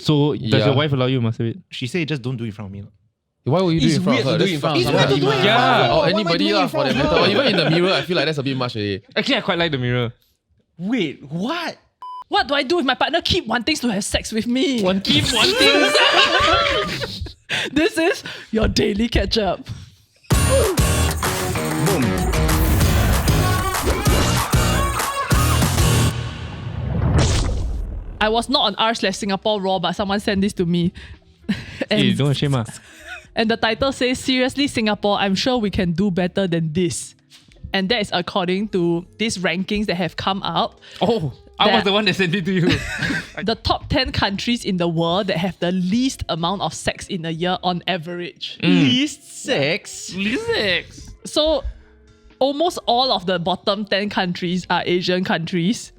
So does your wife allow you to masturbate? She said just don't do it in front of me. Why would you do it in front of her? do it in front of That's somebody. fucking Yeah. or anybody lah for that matter. Or even in the mirror, I feel like that's a bit much already. Actually, I quite like the mirror. Wait, what? What do I do if my partner keep wanting to have sex with me? Keep wanting. This is your daily Ketchup. Boom. I was not on r/Singapore Raw, but someone sent this to me. Hey, don't shame us. And the title says, seriously, Singapore, I'm sure we can do better than this. And that is according to these rankings that have come out. Oh, I was the one that sent it to you. The top 10 countries in the world that have the least amount of sex in a year on average. Least sex? So almost all of the bottom 10 countries are Asian countries.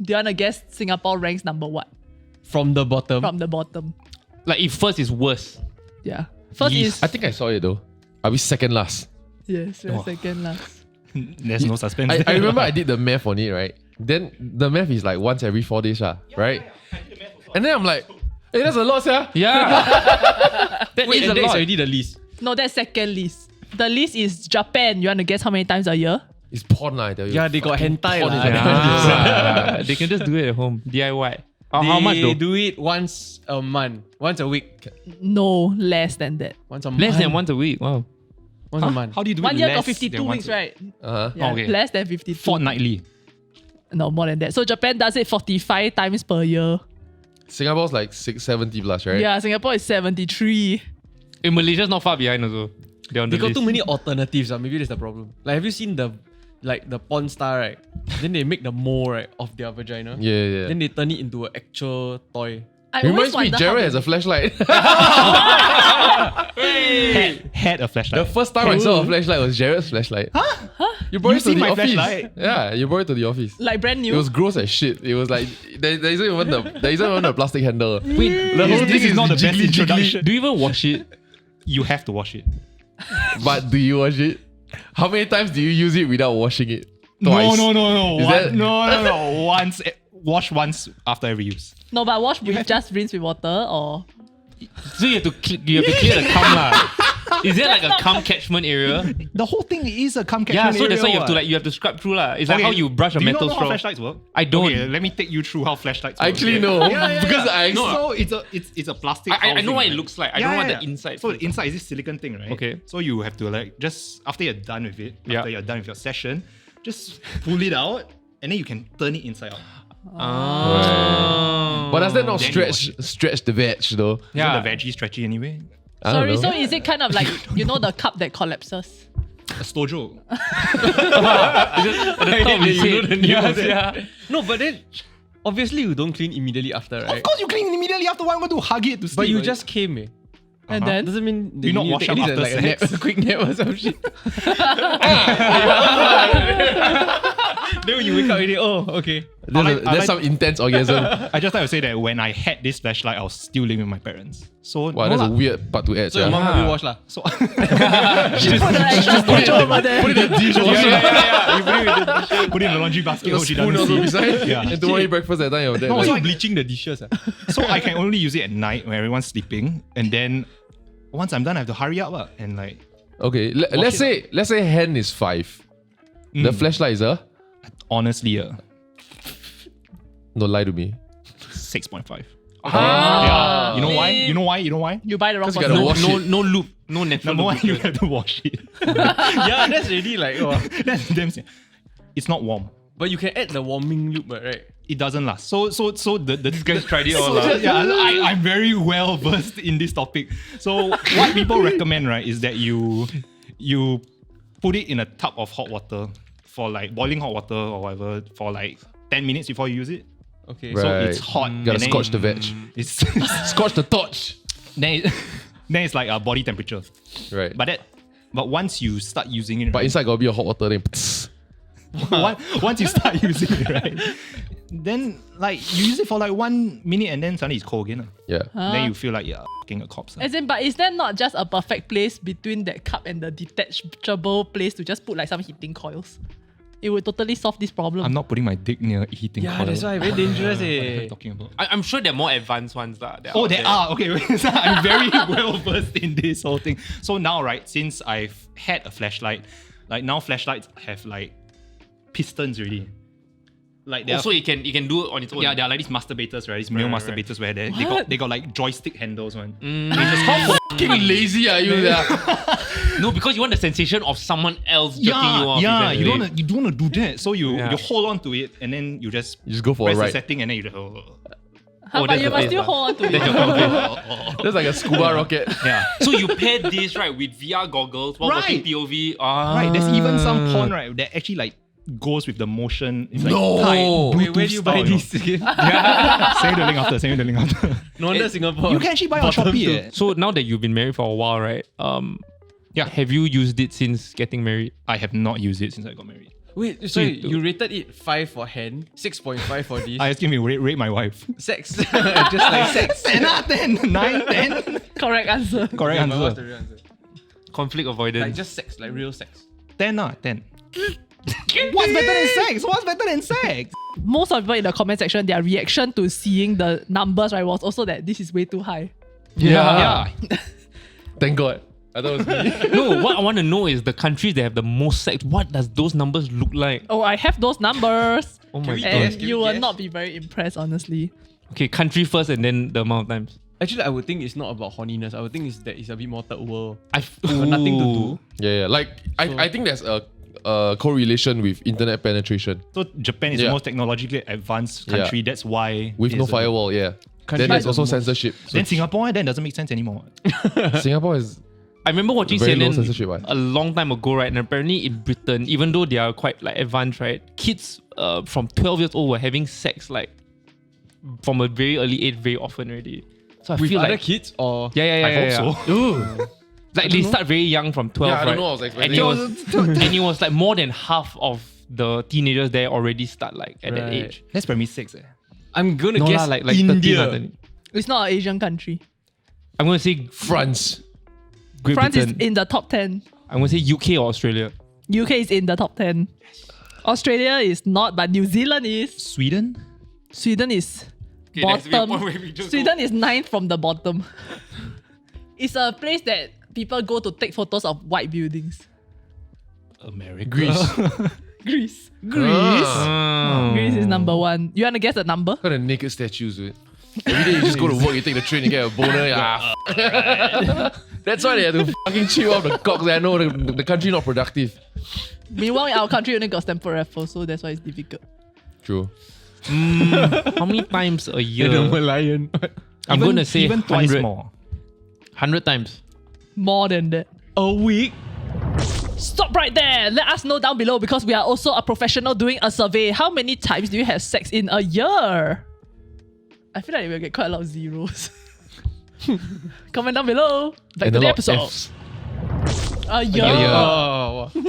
Do you want to guess Singapore ranks number what? From the bottom. From the bottom. Like if first is worse. Yeah. First is... I think I saw it though. Are we second last? Yes, we're second last. There's no suspense. I remember I did the math on it, right? Then the math is like once every 4 days, right? And then I'm like, hey, that's a lot, yeah. Yeah. Wait, and that's already the least. No, that's second least. The least is Japan. You want to guess how many times a year? It's porn lah, I tell you. Yeah, they got hentai porn lah. is Ah, they can just do it at home. DIY. How much though? They do it once a month. Once a week. No, less than that. Once a month. Less than once a week. Wow. Once a month. How do you do 1 it year less got 52 than weeks, right? Yeah, Okay. less than 52. Fortnightly. No, more than that. So Japan does it 45 times per year. Singapore like 670 plus, right? Yeah, Singapore is 73. In Malaysia's not far behind also. They're on the They got list. too many alternatives. Maybe that's the problem. Like, have you seen the porn star, right? Then they make the mole, right, of their vagina. Yeah. Then they turn it into an actual toy. I Reminds always me, wonder Jared how has a flashlight. Had a flashlight. The first time I saw a flashlight was Jared's flashlight. Huh? You brought it to see the my office. flashlight? Yeah, you brought it to the office. like brand new. It was gross as shit. It was like there isn't even the plastic handle. Wait, The whole this thing is not the best jiggly, jiggly. introduction. do you even wash it? You have to wash it. But do you wash it? How many times do you use it without washing it? Twice. No. Is that- No. Wash once after every use. No, but wash with just rinse with water or... So you have to clear the cum lah. Is there like a cum catchment area? The whole thing is a cum Yeah, catchment so that's why area, you have to scrub through lah. It's Okay, like how you brush a do you metal not know straw. how flashlights work? I don't. Okay, let me take you through how flashlights work. I actually know because I So it's a plastic. I know what it housing, looks like. I right? don't know what the inside. So the inside is this silicone thing, right? Okay. So you have to like just after you're done with it, Yeah. after you're done with your session, just pull it out and then you can turn it inside out. But does that not Then you stretch the veg though? Yeah. Isn't the veggie stretchy anyway? I don't Sorry, know. so is it kind of like, you know, the cup that collapses? A stojo. No, but then obviously you don't clean immediately after, right? Of course you clean immediately after. What I'm going to hug it to sleep. But you right? just came, eh? And then... Doesn't mean You not wash take up at least after like a nap, sex? a quick nap or some shit. Then you wake up already, oh, okay. There's some intense orgasm. I just like to say that when I had this flashlight, I was still living with my parents. So Wow, no that's a lah. weird part to add. So your mom help you wash lah. So She put the extra scotch over there. Put it in the dishwasher. You put it in the laundry basket. The so she spoon doesn't also see. beside. Yeah. And tomorrow eat breakfast at time of that. No, like, so Why you bleaching the dishes? So I can only use it at night when everyone's sleeping, and then once I'm done, I have to hurry up and like. okay, let's say hand is 5. The flashlight is a Honestly, don't lie to me. 6.5. Ah. Yeah. You know why? You know why? You buy the wrong Because you gotta person. wash it. No loop, no natural Number one, loop. you have to wash it. Yeah, that's really like, oh. That's damn sick. It's not warm. But you can add the warming loop, right? It doesn't last. So the This guy's tried it all out. yeah, I'm very well versed in this topic. So what people recommend, right, is that you put it in a tub of hot water for like boiling hot water or whatever for like 10 minutes before you use it. Okay. Right. So it's hot. Gotta and then scorch the veg. It's Scorch the torch. then it's like a body temperature. Right. But once you start using it, But right, inside gotta be a hot water then. once you start using it, right, then like you use it for like 1 minute and then suddenly it's cold again. Yeah. Then you feel like you're fucking a corpse. As in, but is there not just a perfect place between that cup and the detachable place to just put like some heating coils? It would totally solve this problem. I'm not putting my dick near heating Yeah, coil. that's why very dangerous. What are you Eh. talking about? I'm sure there are more advanced ones that Oh, out there are. Okay, wait. So I'm very well versed in this whole thing. So now, right, since I've had a flashlight, like now flashlights have like pistons already. Like they Also, you can do it on its own. yeah, they are like these masturbators, right? These male Right, masturbators where What? they got like joystick handles, one. How fucking lazy are you there? No, because you want the sensation of someone else jerking you off. Yeah, you eventually. don't wanna do that. So you Yeah. you hold on to it and then you just for press a the ride. setting and then you just How about that's you the must best still lah. hold on to That's it. your complaint. That's like a scuba rocket. yeah. So you pair this right with VR goggles while watching Right. POV. Right, there's even some porn right that actually like goes with the motion. It's like No. tight, Wait, Bluetooth Where do you buy style, these again? Send me the link after. Send me the link after. No wonder Singapore. You can actually buy on bottom Shopee. two. Eh. So now that you've been married for a while, right? Yeah. Have you used it since getting married? I have not used it since I got married. Wait, so you- you rated it 5 for hand, 6.5 for this. I asking me rate my wife. Sex. Just like sex. 10 out of 10, 9, 10. Correct answer. Correct Yeah, but what's answer. the real answer? Conflict avoidance. Like just sex, like real sex. 10 out of 10. What's better than sex? What's better than sex? Most of the people in the comment section, their reaction to seeing the numbers, right, was also that this is way too high. Yeah. Thank God. I thought it was me. No, what I want to know is the countries that have the most sex. What does those numbers look like? Oh, I have those numbers. Oh my we god. And Can we you will guess? not be very impressed, honestly. Okay, country first and then the amount of times. Actually, I would think it's not about horniness. I would think it's that it's a bit more third world. I've Got nothing to do. Yeah. Like I think there's a correlation with internet penetration So Japan is the Yeah. most technologically advanced country. Yeah. That's why. with no it's a- firewall. Yeah. Country Then there's with the also most- censorship. So Then Singapore, then doesn't make sense anymore. Singapore is I remember watching Very low CNN censorship, right? a long time ago, right? And apparently in Britain, even though they are quite like advanced, right? Kids from 12 years old were having sex like from a very early age very often already. So I With feel other like kids or yeah. I hope so. Ooh. Like they start very young from 12, Yeah, I don't right? know, I was expecting- and it was like more than half of the teenagers there already start like at that Right. age. That's primary 6. I'm gonna No guess lah, like 13 or India. 13. It's not an Asian country. I'm gonna say France. Great France is Britain. in the top 10. I'm gonna say UK or Australia. UK is in the top 10. Australia is not, but New Zealand is. Sweden? Sweden is Okay, that's the bottom. point where we just Sweden is 9th from the bottom. It's a place that people go to take photos of white buildings. America. Greece. Greece. Ah. Greece is number 1. You want to guess the number? Got a naked statues, dude. Every day you just go to work, you take the train, you get a boner. Yeah. That's why they have to fucking chew off the cocks. I know the country not productive. Meanwhile, in our country only got Stanford Raffles, so that's why it's difficult. True. How many times a year? Lion. I'm gonna say even twice 100. more. 100 times. More than that. A week. Stop right there. Let us know down below because we are also a professional doing a survey. How many times do you have sex in a year? I feel like we'll get quite a lot of zeros. Comment down below. Back And to a the lot of episode. Fs. A year. Oh, wow.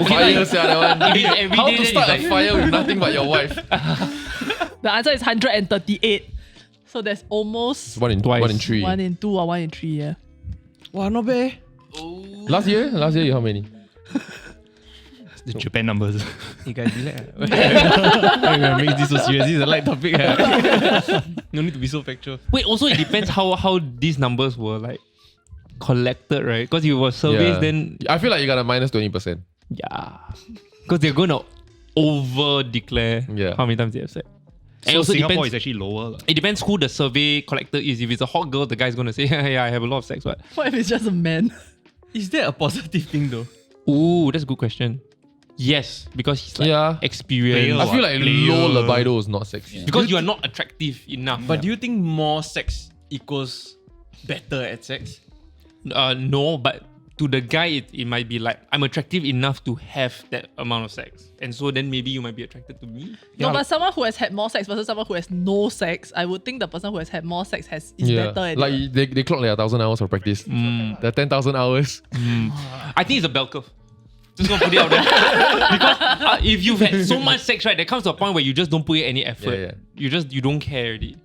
Fire, sia, that one. If it's every How day, to then start it's a like- fire with nothing but your wife? The answer is 138. So there's almost One in Twice. 1 in 3. 1 in 2 or 1 in 3, yeah. Wow, not bad. Last year you how many? The Japan numbers. You guys relax. I'm gonna make this so serious. This is a light topic. No need to be so factual. Wait, also it depends how these numbers were like collected, right? Because you were surveys, then I feel like you got a minus 20%. yeah. Because they're gonna over declare Yeah. how many times they have sex. And So also Singapore depends, is actually lower. lah. it depends who the survey collector is. If it's a hot girl, the guy's gonna say, yeah, I have a lot of sex, but What if it's just a man? Is that a positive thing though? ooh, that's a good question. Yes, because he's like Yeah. experienced. I feel like low Player. libido is not sexy. Because you are not attractive enough. But do you think more sex equals better at sex? No, but to the guy, it might be like, I'm attractive enough to have that amount of sex. And so then maybe you might be attracted to me. No, but someone who has had more sex versus someone who has no sex, I would think the person who has had more sex is better at Like it. they clock like 1,000 hours of practice. The 10,000 hours. I think it's a bell curve. Just gonna put it out there. Because if you've had so much sex, right, there comes to a point where you just don't put in any effort. Yeah. You don't care already.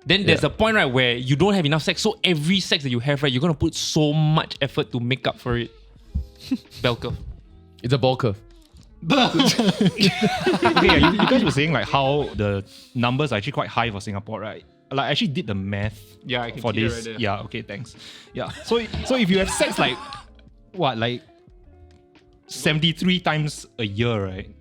Then there's Yeah. a point, right, where you don't have enough sex. So every sex that you have, right, you're gonna put so much effort to make up for it. Bell curve. It's a ball curve. Okay, you guys were saying like how the numbers are actually quite high for Singapore, right? Like I actually did the math Yeah, I can for see it this. right there. Yeah, okay, thanks. Yeah. So if you have sex like what, like 73 times a year, right?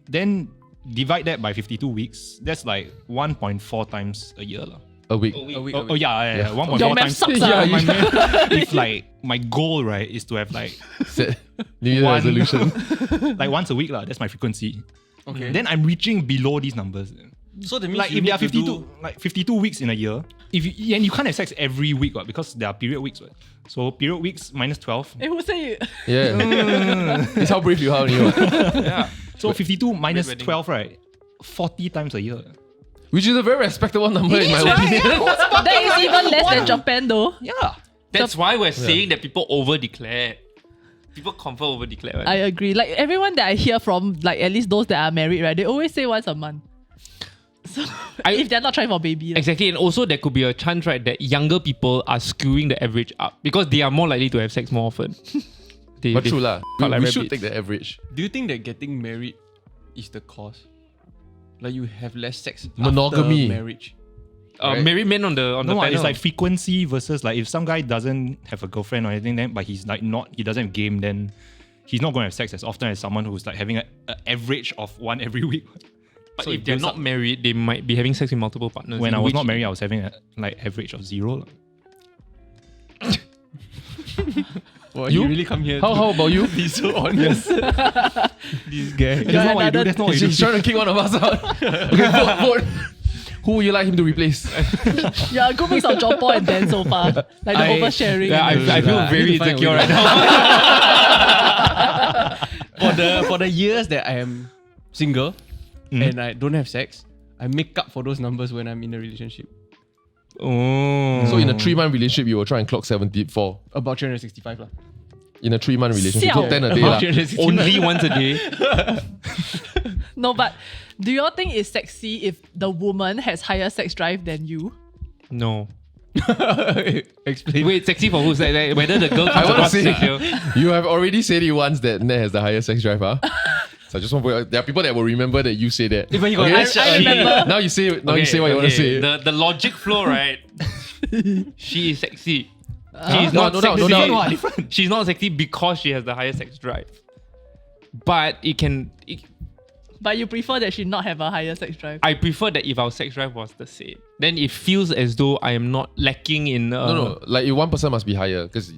Then divide that by 52 weeks, that's like 1.4 times a year. A week. Oh yeah, 1.4 Your math times. sucks, Yeah, ah. my math, if like my goal, right, is to have like Set New Year One. resolution. like once a week, that's my frequency. Okay. Then I'm reaching below these numbers. So that means Like you if there are need to 52 do- like 52 weeks in a year, and you can't have sex every week, what, because there are period weeks, what. So period weeks minus 12. Who say it? Yeah. It's how brave you are. You know. Yeah. So 52 minus wedding. 12, right? 40 times a year. Which is a very respectable number in my opinion. That is even less than Japan though. Yeah. That's why we're saying that people over declare. People confirm over declare. I agree. Like everyone that I hear from, like at least those that are married, right? They always say once a month. So if they're not trying for baby. Like. Exactly, and also there could be a chance, right, that younger people are skewing the average up because they are more likely to have sex more often. But true lah. felt like We should rabbits. take the average. Do you think that getting married is the cause? Like you have less sex Monogamy. after marriage. Right. Married men on the No, panel. it's like frequency versus like if some guy doesn't have a girlfriend or anything, then but he's like he doesn't have game, then he's not going to have sex as often as someone who's like having an average of one every week. but so if it they're builds not up. married, they might be having sex with multiple partners. When in I was which- not married, I was having a like average of 0. Well, You? you really come here How about you? be so honest. This guy. That's not what you do. That's not what you do. He's trying to kick one of us out. Okay, vote. Who would you like him to replace? Yeah, a good mix of John Paul and Dan so far. Like the oversharing. Yeah, I feel I very need to find a insecure way. right now. for the years that I am single and I don't have sex, I make up for those numbers when I'm in a relationship. Oh. So in a 3-month relationship, you will try and clock 74. About 365 lah. In a 3-month relationship, Siao. clock 10 a day lah. Only once a day. No, but do you all think it's sexy if the woman has higher sex drive than you? No. Explain. Wait, sexy for who? Like, whether the girl I comes want to across say, sexual. you have already said it once that Ned has the highest sex drive, huh? So I just want to point out, there are people that will remember that you say that. Even you got I remember. Now you say what you want to say. The logic flow, right? She is sexy. She is No, not no doubt, sexy. no doubt. She's not sexy because she has the highest sex drive. But But you prefer that she not have a higher sex drive. I prefer that if our sex drive was the same, then it feels as though I am not lacking in. No, like if one person must be higher because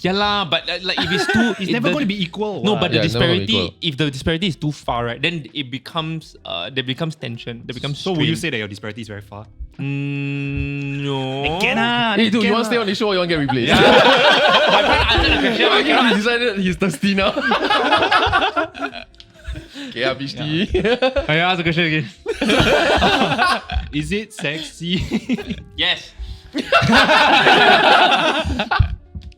Yeah lah, but like if it's too, It's never going to be equal. No, what. but the Yeah, it's never gonna be disparity, equal. if the disparity is too far, right, then it becomes there becomes tension. There becomes So would you strain. say that your disparity is very far? No. hey dude, you want to stay on the show or you want to get replaced? I'm trying to answer the question. I cannot He decided he's thirsty now. Okay, Abishti. I ask the question again. Is it sexy? Yes.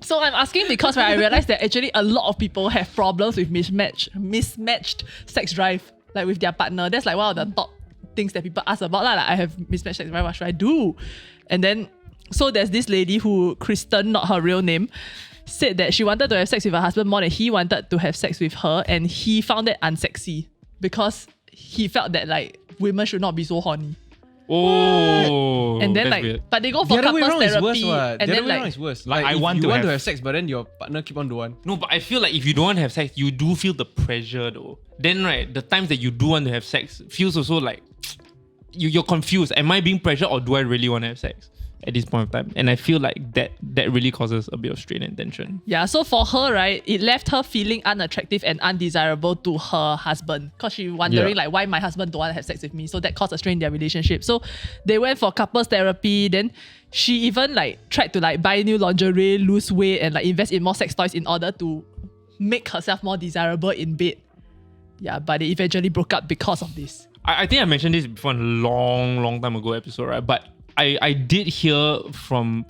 So I'm asking because I realized that actually a lot of people have problems with mismatched sex drive, like with their partner. That's like one of the top things that people ask about. Like I have mismatched sex drive, what should I do? And then, so there's this lady who, Kristen, not her real name, said that she wanted to have sex with her husband more than he wanted to have sex with her, and he found that unsexy because he felt that like women should not be so horny. Oh. And then that's like, weird. but they go for The other way couples around is worse, therapy, what? and The then other way around like is worse. Like, Like, I if want you to want to have- have sex, but then your partner keep on doing. No, but I feel like if you don't want to have sex, you do feel the pressure though. Then right, the times that you do want to have sex feels also like you're confused. Am I being pressured or do I really want to have sex at this point of time? And I feel like that really causes a bit of strain and tension. Yeah, so for her, right, it left her feeling unattractive and undesirable to her husband because she wondering Yeah. like why my husband don't want to have sex with me. So that caused a strain in their relationship. So they went for couples therapy. Then she even like tried to like buy new lingerie, lose weight, and like invest in more sex toys in order to make herself more desirable in bed. Yeah, but they eventually broke up because of this. I think I mentioned this before in a long time ago episode, right? But I did hear from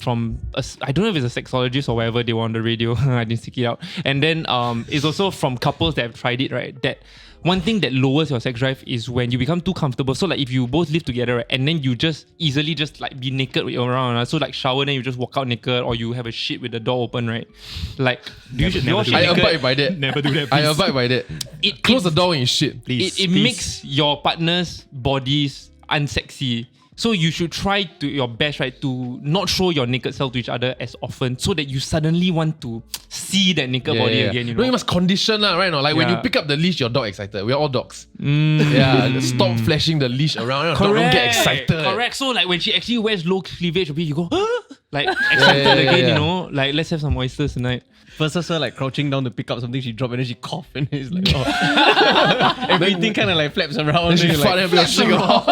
I don't know if it's a sexologist or whatever they were on the radio. I didn't stick it out. And then it's also from couples that have tried it, right? That one thing that lowers your sex drive is when you become too comfortable. So like if you both live together, right, and then you just easily just like be naked around, right? So like shower, then you just walk out naked, or you have a shit with the door open, right? Like do you wash I naked? abide by that. Never do that. I Please. abide by that. Close the door when you shit. Please, It makes your partner's bodies unsexy. So you should try to your best, right, to not show your naked self to each other as often, so that you suddenly want to see that naked body again. You know, No, you must condition right? No? Like when you Yeah. pick up the leash, your dog excited. We're all dogs. Yeah, stop flashing the leash around. Your dog don't get excited. Correct. So like when she actually wears low cleavage, you go like excited again. yeah. You know, like let's have some oysters tonight. Versus her like crouching down to pick up something she dropped and then she coughed and it's like, oh. Everything kind of like flaps around. Then she you're fart like, and be like, shake off.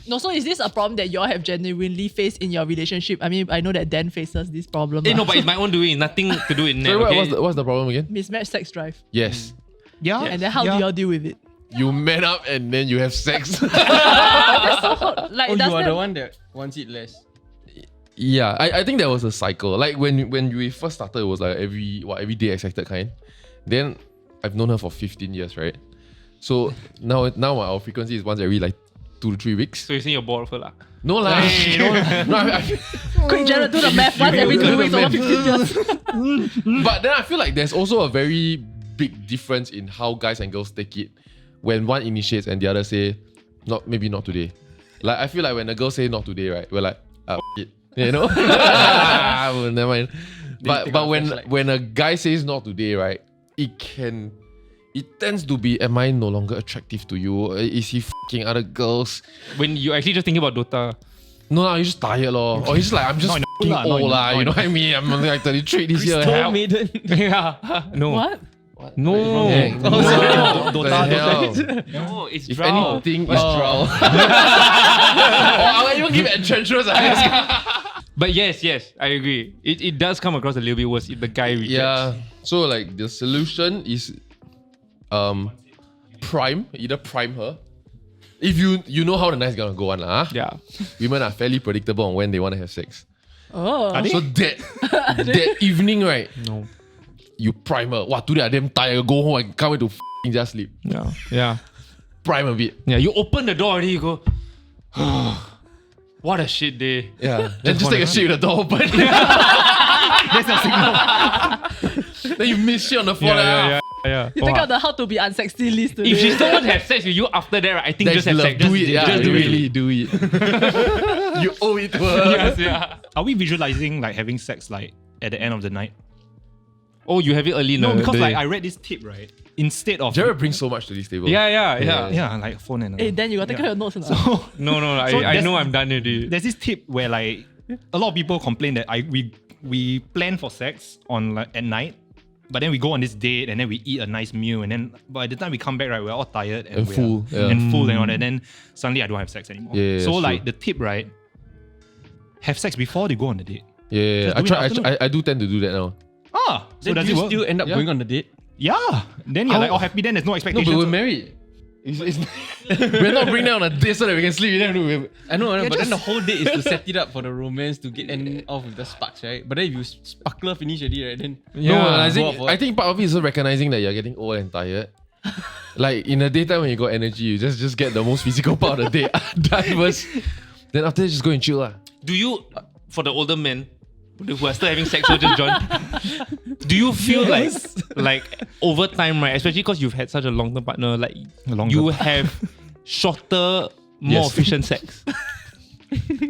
No, so is this a problem that you all have genuinely faced in your relationship? I mean, I know that Dan faces this problem. No, but it's my own doing. Nothing to do with net. So Okay? what's the problem again? Mismatched sex drive. Yes. Yeah. And then how do y'all deal with it? You man up and then you have sex. Like, oh, does you are that- the one that wants it less. Yeah, I think there was a cycle. Like when we first started, it was like every day excited kind. Then I've known her for 15 years, right? So now our frequency is once every like 2 to 3 weeks. So you're saying you're bored of her lah? No lah. Quick, Jared, do the math once every 2 weeks over 15 years. But then I feel like there's also a very big difference in how guys and girls take it when one initiates and the other say, maybe not today. Like I feel like when a girl say not today, right? We're like, it. You know? Well, never mind. But when a guy says not today, right? It tends to be, am I no longer attractive to you? Is he fucking other girls? When you actually just thinking about Dota. No, you're just tired lor. Or you're just like, I'm just fucking old lah. You know what I mean? I'm only like 33 this year. Crystal Help. Maiden. Yeah. No. What? No. Dang. No. Dota. No, it's If drow. anything, it's drow. I'll even give it Enchantress. But yes, I agree. It does come across a little bit worse if the guy rejects. Yeah. So like the solution is either prime her. If you know how the night's gonna go on lah. Yeah. Women are fairly predictable on when they want to have sex. Oh. So that evening, right? No. You prime her. Wow, today I'm damn tired. Go home. I can't wait to f***ing just sleep. Yeah. Yeah. Prime a bit. Yeah. You open the door already, you go, what a shit day. Yeah. Then just take a shit with the door open. That's a signal. Then you miss shit on the floor. Yeah. You take out the how to be unsexy list today. If she still wants to have sex with you after that, right, I think That's just have love. sex. Do it. Yeah, Just do really it. do it. You owe it to her. Yes, yeah. Are we visualizing like having sex like at the end of the night? Oh, you have it early in No, the because day. like I read this tip, right? Instead of Jared brings so much to this table. Yeah. yeah, like phone and Hey, Dan, you gotta take out your notes now. So No, I there's- know I'm done already. there's this tip where like a lot of people complain that we plan for sex on like at night, but then we go on this date and then we eat a nice meal, and then by the time we come back, right, we're all tired and And we're- full, yeah. and full and all that. Then suddenly I don't have sex anymore. Yeah, so that's like true. the tip, right? Have sex before they go on the date. Yeah. Just do it afternoon. I do tend to do that now. Ah, so Then does do it you work? still end up Yeah. going on the date? Yeah. Then you're like all happy. Then there's no No, expectations. but we're married. We're not bringing them on a date so that we can sleep with them. I know, but just- then the whole date is to set it up for the romance to get end off with the sparks, right? But then if you sparkler finish already, right, then I think part of it is also recognizing that you're getting old and tired. Like in the daytime when you got energy, you just get the most physical part of the day done first. Then after that, just go and chill lah. Do you, for the older men who are still having sex with just John, do you feel like over time, right? Especially because you've had such a long-term partner, like you have shorter, more Yes. efficient sex.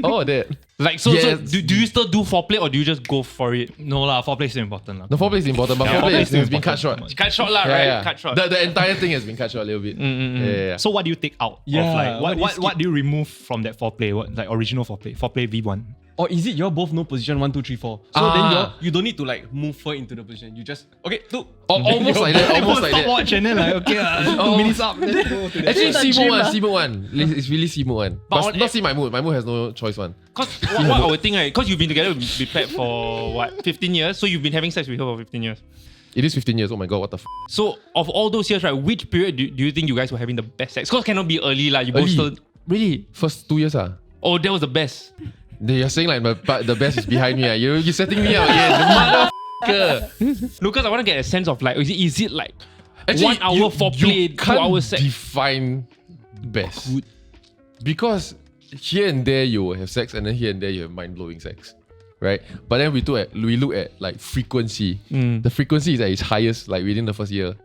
Oh, that. Like so, Yes. do you still do foreplay or do you just go for it? No lah, foreplay is still important lah. The foreplay is important, but Yeah, foreplay foreplay has is been cut short. important. Cut short lah, right? Cut short. The entire thing has been cut short a little bit. Yeah. So what do you take out Yeah, of like what do you what do you remove from that foreplay? What like original foreplay V1? or is it you all both know position 1, 2, 3, 4? So then you don't need to like move her into the position. You just okay, 2. Almost like that. Almost like that. Watch and then like okay, 2 minutes up. Let's go to that. Actually, the gym, C-mode one. It's really C-mode one. But But on not see my mood. My mood has no choice one. Because what I would think, right? Because you've been together with Pep for what, 15 years? So you've been having sex with her for 15 years. It is 15 years. Oh my god, what the f? So of all those years, right, which period do you think you guys were having the best sex? Because cannot be early, like you both Early. still really. First 2 years Oh, that was the best. You're saying like the best is behind me. You're setting me up again. Motherfucker. Lucas, I want to get a sense of like, is it like Actually, 1 hour foreplay, 2 hours sex? Define best. Because here and there you will have sex, and then here and there you have mind-blowing sex. Right? But then we look at like frequency. The frequency is at its highest like within the first year.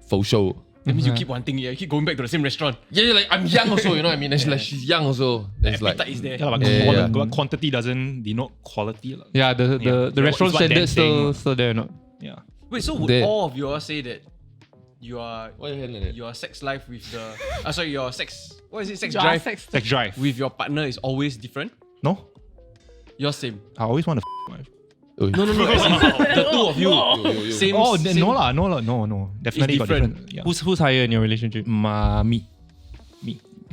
For sure. That means you keep wanting it. You keep going back to the same restaurant. Yeah, like I'm young also, you know what I mean? It's like she's young also. It's like Appetite is there. Yeah, but Yeah. quantity doesn't denote quality. Lah. Yeah, the restaurant It's what standard they're saying. still there or not? Yeah. Wait, so would There. all of you all say that you are why your hand like that? your sex life with the your sex, what is it, sex Yeah, drive sex. Sex drive. with your partner is always different? No? Yours same. I always want to wife. Oh, No, as in the two of you. Same. Oh, same. no lah. Definitely got different. different. Yeah. Who's higher in your relationship? Me.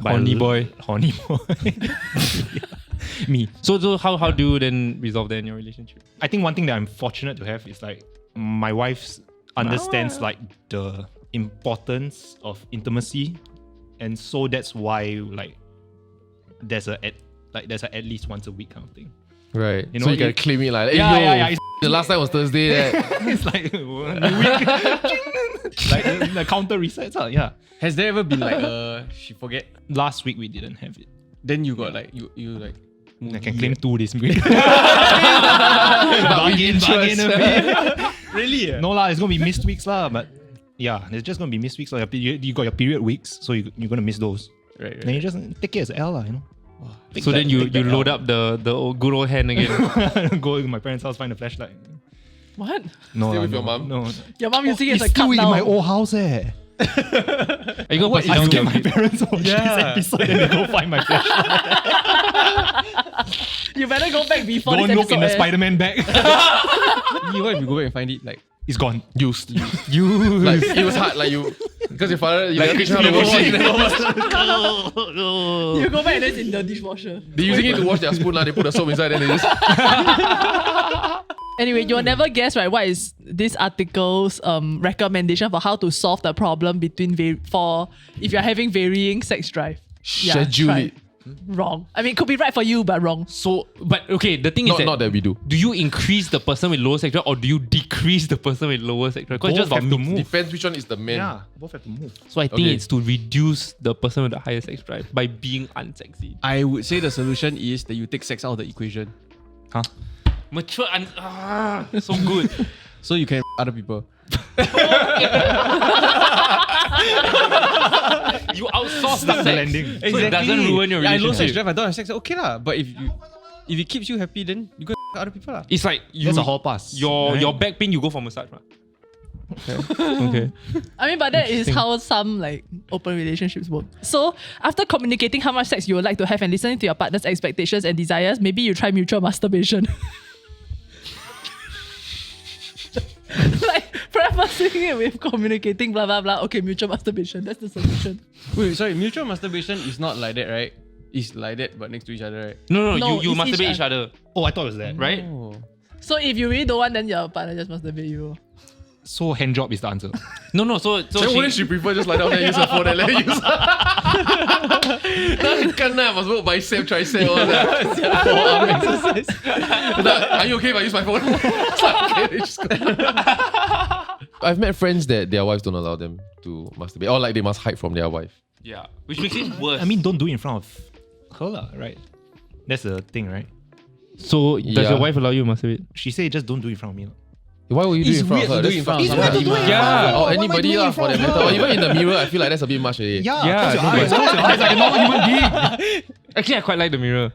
Horny boy. Horny boy. Me. So how do you then resolve that in your relationship? I think one thing that I'm fortunate to have is like my wife understands like the importance of intimacy, and so that's why like there's a at least once a week kind of thing. right. You know, so you can it- claim it like, hey, Yeah, yo, yeah, yeah. the last time was Thursday. It's like like the counter resets. Yeah. Has there ever been like she forget? Last week we didn't have it. Then you got like you like. I can claim 2 this week. But with interest. a bit. Really? No lah, it's gonna be missed weeks lah. But yeah, it's just gonna be missed weeks. You got your period weeks, so you're gonna miss those. Right. Then you just take it as L lah, you know. So then you load up the good old hand again. Go to my parents' house, find a flashlight. What? No, Stay lah, with your no, mum? No, Your mom using it as it's a cup still in now. my old house. Are you gonna pass it I down to get your my kid? parents watch Yeah. this episode, then they go find my flashlight. You better go back before Go this look in the episode ends. Spider-Man bag. What if you go back and find it like It's gone. Used. Like it was hard, like you because your father you Like, never teach how to wash it. You go back and it's in the dishwasher. They using it to wash their spoon now, they put the soap inside, then they just Anyway, you'll never guess, right, what is this article's recommendation for how to solve the problem between if you're having varying sex drive. schedule try. it. Wrong. I mean, it could be right for you, but wrong. So, but okay, the thing is Not that we do. do you increase the person with lower sex drive or do you decrease the person with lower sex drive? Because it's just Both about have to mix. move. Depends which one is the man. Yeah, both have to move. So I think Okay. it's to reduce the person with the higher sex drive by being unsexy. I would say the solution is that you take sex out of the equation. Huh? Mature so good. So you can other people. You outsource the Start sex. blending. So it doesn't ruin your I low sex relationship. drive, I don't have sex. Okay lah. But if it keeps you happy, then you go other people lah. It's like you, That's a hall pass. your back pain, you go for massage. Okay. I mean, but that is how some like open relationships work. So after communicating how much sex you would like to have and listening to your partner's expectations and desires, maybe you try mutual masturbation. Like prefacing it with communicating blah blah blah. Okay, mutual masturbation. That's the solution. Wait, sorry. Mutual masturbation is not like that, right? It's like that, but next to each other, right? No, No, you it's masturbate each each other, Oh, I thought it was that. right? Oh. So if you really don't want, then your partner just masturbate you. So hand job is the answer. No. So Then wouldn't she prefer just lie down there and use her phone and let her use her? Can't I must work bicep, tricep, all that. Forearm exercise. Are you okay if I use my phone? It's like, okay, they just go. I've met friends that their wives don't allow them to masturbate. Or like they must hide from their wife. yeah, which makes it worse. I mean, don't do it in front of her, lah, right? That's the thing, right? so does Yeah. your wife allow you to masturbate? She said just don't do it in front of me. Lah. Why would you do it It's in front of weird her? to do it in front of That's somebody. fucking Yeah. mad. Why Or am I anybody doing it lah in for front that of matter. her? Or even in the mirror, I feel like that's a bit much already. Yeah, Yeah, close your no, eyes. but- Close your eyes like a normal human being. Actually, I quite like the mirror.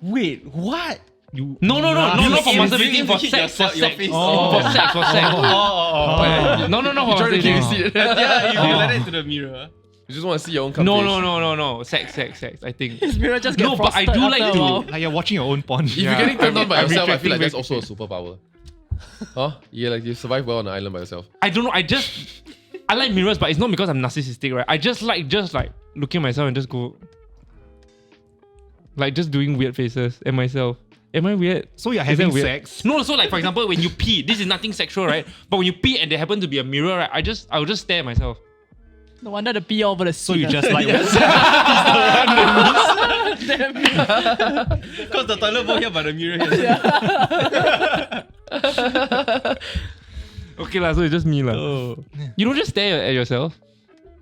Wait, what? You No, not for You masturbating, didn't for hit sex, your for your sex. face. For sex, for sex. No, for Trying to keep masturbating. it. Yeah, you like that into the mirror. You just want to see your own cup No, face. no. Sex. I think. His mirror just gets No, but I frosted do like after a to- while. like you're watching your own porn. If you're getting turned on by I'm yourself, I feel like retracting that's also a superpower. Huh? Yeah, like you survive well on an island by yourself. I don't know. I like mirrors, but it's not because I'm narcissistic, right? I just like looking at myself and just go, like just doing weird faces at myself. Am I weird? So you're Is having that weird? sex. No, so like for example, when you pee, this is nothing sexual, right? But when you pee and there happen to be a mirror, right? I'll just stare at myself. No wonder the pee all over the So seat. you just like Because the toilet bowl here but the mirror here. Okay lah, so it's just me lah. Oh. You don't just stare at yourself.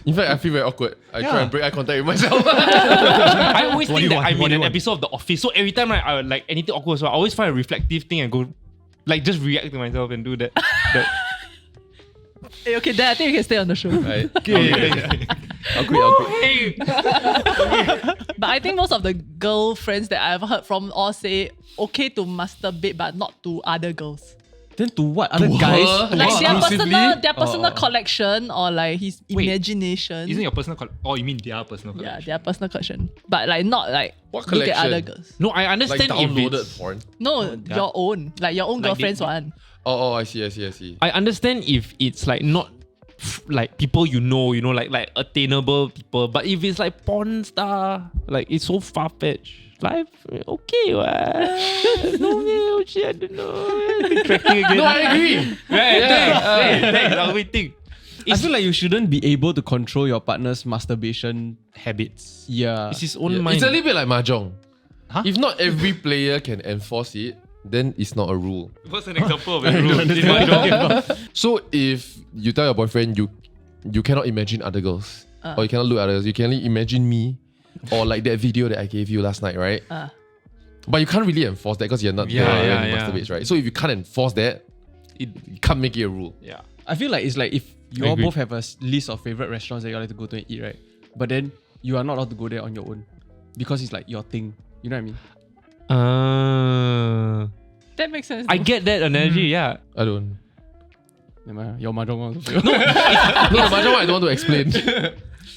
In fact, I feel very awkward. I try and break eye contact with myself. I always What do think you that want? I'm What in do an you want? episode of The Office. So every time I would like anything awkward, so I always find a reflective thing and go, like just react to myself and do that. Hey, okay, then I think you can stay on the show. Right. I'll quit. Hey. But I think most of the girlfriends that I've heard from all say okay to masturbate, but not to other girls. Then to what? Other To guys? her? Like Exclusively? their personal collection or like his imagination. Isn't your personal oh, you mean their personal Yeah, collection? their personal collection. But like not like What look at collection? other girls. No, I Like understand if downloaded it's, porn. No, your own. Like your own Like girlfriend's they- one. Oh, I see. I understand if it's like not like people you know, like attainable people. But if it's like porn star, like it's so far fetched. Life okay, what? No, shit, I don't know. Tracking again. No, I agree. Right, Yeah. thanks. I'm waiting. I feel like you shouldn't be able to control your partner's masturbation. Habits. Yeah. It's his own Yeah, mind. it's a little bit like mahjong. Huh? If not every player can enforce it, then it's not a rule. What's an example of a rule? So if you tell your boyfriend you cannot imagine other girls, or you cannot look at others, you can only imagine me, or like that video that I gave you last night, right? But you can't really enforce that because you're not there when you masturbate, right? So if you can't enforce that, you can't make it a rule. Yeah. I feel like it's like if you I all agree. both have a list of favorite restaurants that you like to go to and eat, right? But then you are not allowed to go there on your own because it's like your thing. You know what I mean? That makes sense. I get that analogy, yeah. I don't. Never mind, your mahjong one. No, the mahjong one I don't want to explain.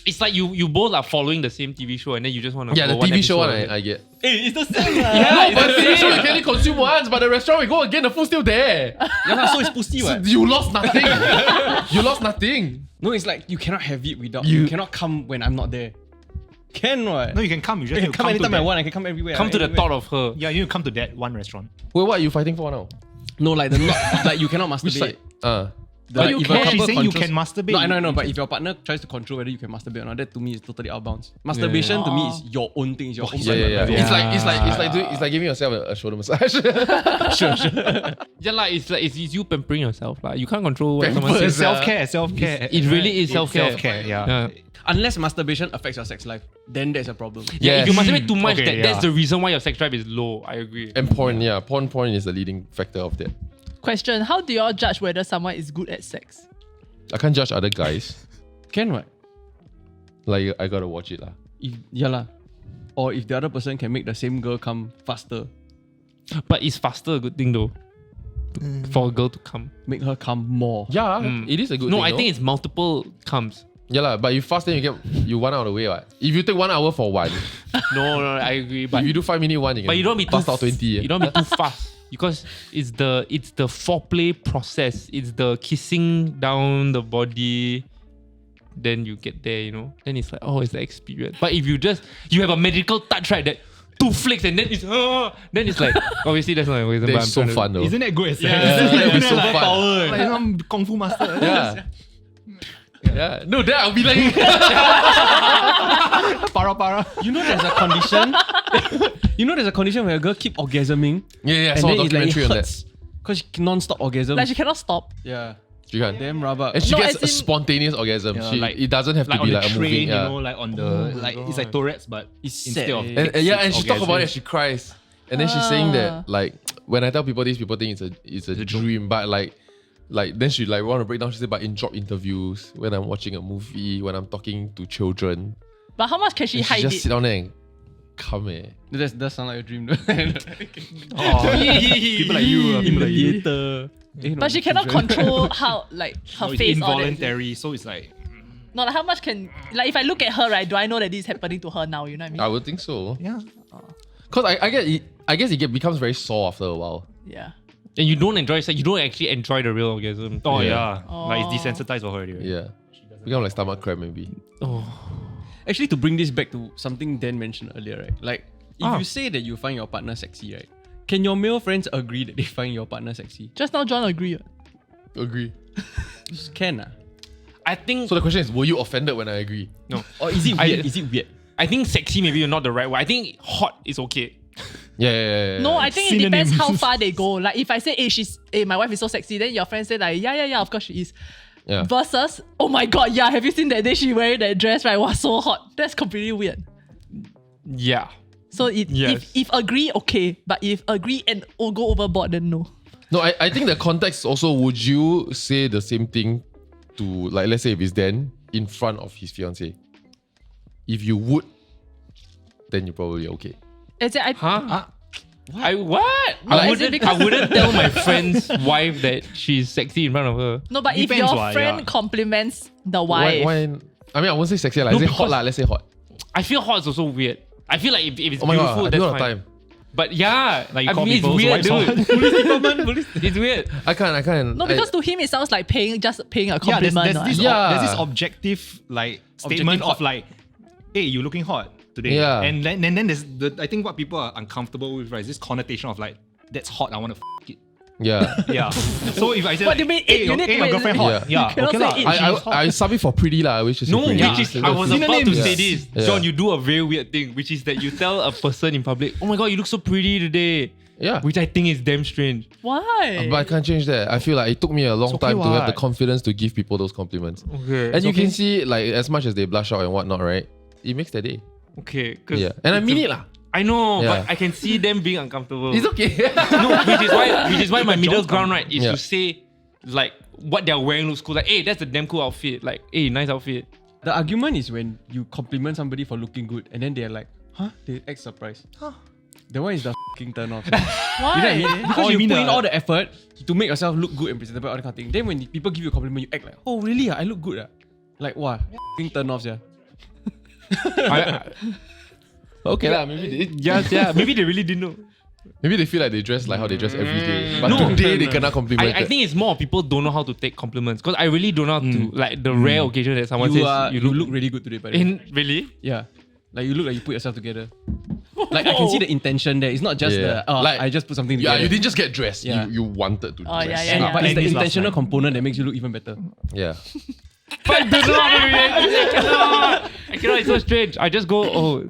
It's like you both are following the same TV show and then you just want to Yeah, the go TV show one episode. I get. Hey, it's the same. No, but the TV show you can only consume once, but the restaurant we go again, the food's still there. Yeah, so it's pussy, So what? you lost nothing. You lost nothing. No, it's like you cannot have it without. You cannot come when I'm not there. Can what? No, you can come. You just I need can to come anytime to I that- want. I can come everywhere. Come to the anywhere. thought of her. Yeah, you need to come to that one restaurant. Wait, what are you fighting for now? No, like the not, like you cannot Which masturbate. side? Like, you if a can. couple She's saying you controls- can masturbate. No, I know, but if your partner tries to control whether you can masturbate or not, that to me is totally out of bounds. Masturbation to me is your own thing. It's your own Yeah, yeah, yeah. private. It's like giving yourself a shoulder massage. Yeah, like it's you pampering yourself. Like you can't control what someone Pampers, says. Self-care. It really is self-care. Self-care, yeah. Yeah. Unless masturbation affects your sex life, then there's a problem. Yeah, if you Yes. masturbate too much, Okay, that's yeah. the reason why your sex drive is low. I agree. And porn, yeah. Porn is the leading factor of that. Question: how do y'all judge whether someone is good at sex? I can't judge other guys. Can what? Like, I gotta watch it lah. If yeah lah, or if the other person can make the same girl come faster, But is faster a good thing though? For a girl to come. make her come more. Yeah, it is a good No, thing. I think it's multiple comes. Yeah lah, but you fast then you 1 hour of the way, what? If you take 1 hour for one, No, I agree. But if you do 5 minute one, you can But you don't be bust too out 20. You don't be too fast because it's the foreplay process. It's the kissing down the body. Then you get there, Then it's like, oh, it's the experience. But if you have a magical touch, right? That 2 flicks and then it's like obviously that's not a reason. That's so fun though. Isn't that good? Yeah, that would be so fun. Power. Like some kung fu master. Yeah. Yeah. No, then I'll be like, Para. You know there's a condition. There's a condition where a girl keep orgasming. yeah, I and saw a then it's like it documentary on that. hurts because she non-stop orgasm. Like she cannot stop. Yeah. She can't. Damn rabak. And she No, gets as a in- spontaneous orgasm. Yeah, It doesn't have Like to on be the like a train, moving. Yeah. like on the like it's like Tourette's, but It's instead sad, of eh. And she talk about it, orgasm. she cries. And then she's saying that like when I tell people this, people think it's a dream, but like then she like want to break down. She said, but in job interviews, when I'm watching a movie, when I'm talking to children, But how much can she and she hide just it? sit down there and come That does sound like a dream though. people like you, In people the like you. theater. But she cannot control how like her No, it's face all that. involuntary, so it's like No, like how much can like if I look at her, right, do I know that this is happening to her now? You know what I mean? I would think so. yeah. Cause I guess it becomes very sore after a while. Yeah. And you don't enjoy sex. You don't actually enjoy the real orgasm. Oh Yeah. yeah. Like it's desensitized for her already. Right? Yeah. Become like stomach cramp maybe. Actually, to bring this back to something Dan mentioned earlier, right? Like, if Ah. you say that you find your partner sexy, right? Can your male friends agree that they find your partner sexy? Just now John agreed. Agree. Can I think So the question is, were you offended when I agree? no. Or is it weird? Is it weird? I think sexy maybe not the right word. I think hot is okay. Yeah. No, I think it depends Synonyms. how far they go. Like if I say, hey, my wife is so sexy, then your friend say like, yeah, of course she is. Yeah. Versus, oh my god, yeah, have you seen that day she wearing that dress, right? Was so hot. That's completely weird. Yeah. So Yes. if agree, okay. But if agree and go overboard, then no. No, I think the context also, would you say the same thing to, like, let's say if it's Dan in front of his fiancée? If you would, then you're probably okay. Is it, Huh? I what? No, I as in wouldn't. because- I wouldn't tell my friend's wife that she's sexy in front of her. No, but if Depends your what, friend yeah. compliments the wife, Why? I mean, I won't say sexy. Like, No, let's say hot. because- Lah, let's say hot. I feel hot is also weird. I feel like if it's Oh my beautiful, god, I that's do fine. not have time. But yeah, Like you I call mean, it's people's weird, wives dude. It's weird. I can't. no, because to him it sounds like paying a Yeah, compliment. there's this, Yeah. there's this objective like statement Objective of like, hey, you're looking hot today. Yeah. And then there's I think what people are uncomfortable with, right, is this connotation of like, that's hot, I want to it. Yeah. Yeah. So if I say What like, do you mean? hey, You your, need hey, your to- girlfriend hot. Yeah. Yeah. You cannot Okay say lah. it. She's hot. I sub it for pretty lah, which is No, pretty. which is I was about to Synonyms. say this. Yeah. John, you do a very weird thing, which is that you tell a person in public, "Oh my god, you look so pretty today," Yeah. which I think is damn strange. Why? But I can't change that. I feel like it took me a long It's okay time to have the what? confidence to give people those compliments. Okay, And you can see, like, as much as they blush out and whatnot, right? It makes their day. okay, 'cause Yeah. And I it's mean a- it lah. I know, Yeah. but I can see them being uncomfortable. It's okay. No, which is why my middle ground, right, is Yeah. to say like what they're wearing looks cool. Like, hey, that's a damn cool outfit. Like, hey, nice outfit. The argument is when you compliment somebody for looking good and then they're like, huh? They act surprised. That one is the fucking turn off. Why? Because Oh, you you mean put in the- all the effort to make yourself look good and presentable, all that kind of thing. Then when people give you a compliment, you act like, oh really? I look good. Like, wow, fucking turn off, yeah. Okay lah, maybe they Yeah. Maybe they really didn't know. maybe they feel like they dress like how they dress every day. But No. today they kena complimented. I think it's more people don't know how to take compliments because I really don't know how to like the rare occasion that someone You, says you look really good today, by the way. in really. Yeah. Like you look like you put yourself together. Like I can see the intention there. It's not just Yeah. like I just put something Yeah, together. you didn't just get dressed. Yeah. You wanted to Oh, yeah, dress yeah, yeah. But it's the Playing this last intentional night. component that makes you look even better. Yeah. But I don't know how to react. I cannot. It's so strange. I just go, oh.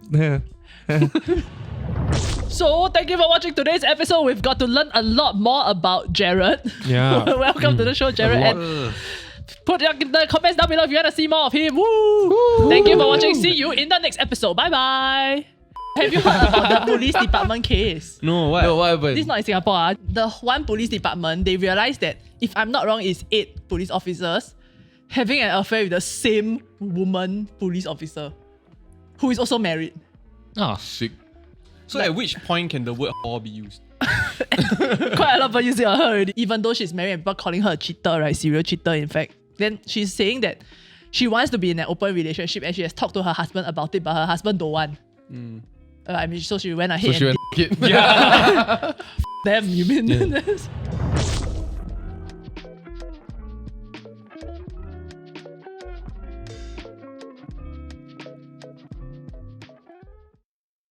So thank you for watching today's episode. We've got to learn a lot more about Jared. Yeah. Welcome to the show, Jared. And put in the comments down below if you want to see more of him. Woo! Thank you for watching. See you in the next episode. Bye bye. Have you heard about the police department case? No, what? No, what happened? This is not in Singapore. The one police department, they realized that, if I'm not wrong, it's 8 police officers having an affair with the same woman police officer who is also married. Ah, Sick. So at which point can the word whore be used? Quite a lot of people use it on her already. Even though she's married and people calling her a cheater, right? Serial cheater, in fact. Then she's saying that she wants to be in an open relationship and she has talked to her husband about it, but her husband don't want. I mean, so she went ahead So she and went, Damn, you mean?